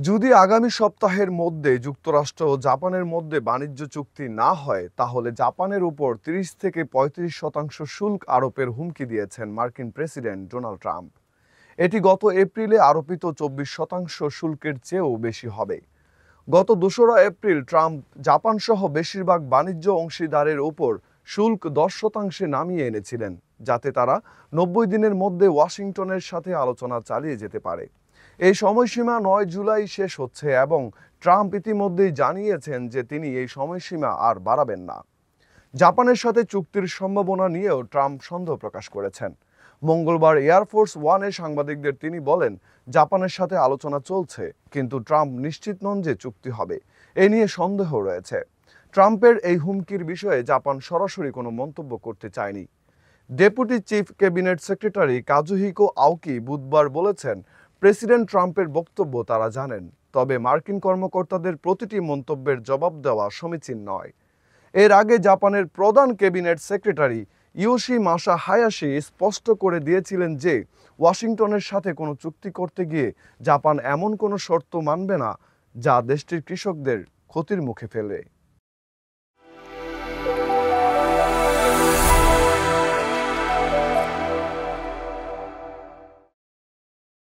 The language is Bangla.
যদি আগামী সপ্তাহের মধ্যে যুক্তরাষ্ট্র ও জাপানের মধ্যে বাণিজ্য চুক্তি না হয়, তাহলে জাপানের উপর ৩০ থেকে ৩৫% শুল্ক আরোপের হুমকি দিয়েছেন মার্কিন প্রেসিডেন্ট ডোনাল্ড ট্রাম্প। এটি গত এপ্রিলে আরোপিত ২৪% শুল্কের চেয়েও বেশি হবে। গত ২রা এপ্রিল ট্রাম্প জাপান সহ বেশিরভাগ বাণিজ্য অংশীদারের উপর শুল্ক ১০% নামিয়ে এনেছিলেন, যাতে তারা ৯০ দিনের মধ্যে ওয়াশিংটনের সাথে আলোচনা চালিয়ে যেতে পারে। এই সময়সীমা ৯ জুলাই শেষ হচ্ছে এবং ট্রাম্প ইতিমধ্যেই জানিয়েছেন যে তিনি এই সময়সীমা আর বাড়াবেন না। জাপানের সাথে চুক্তির সম্ভাবনা নিয়েও ট্রাম্প সন্দেহ প্রকাশ করেছেন। মঙ্গলবার এয়ারফোর্স ওয়ানে সাংবাদিকদের তিনি বলেন, জাপানের সাথে আলোচনা চলছে, কিন্তু ট্রাম্প নিশ্চিত নন যে চুক্তি হবে। এ নিয়ে সন্দেহ রয়েছে। ট্রাম্পের এই হুমকির বিষয়ে জাপান সরাসরি কোনো মন্তব্য করতে চায়নি। Deputy chief cabinet secretary Kazuhiko Aoki বুধবার বলেছেন, প্রেসিডেন্ট ট্রাম্পের বক্তব্য তারা জানেন, তবে মার্কিন কর্মকর্তাদের প্রতিটি মন্তব্যের জবাব দেওয়া সমীচীন নয়। এর আগে জাপানের প্রধান ক্যাবিনেট সেক্রেটারি ইয়োশি মাসা হায়াশি স্পষ্ট করে দিয়েছিলেন যে ওয়াশিংটনের সাথে কোনো চুক্তি করতে গিয়ে জাপান এমন কোনো শর্ত মানবে না যা দেশটির কৃষকদের ক্ষতির মুখে ফেলে।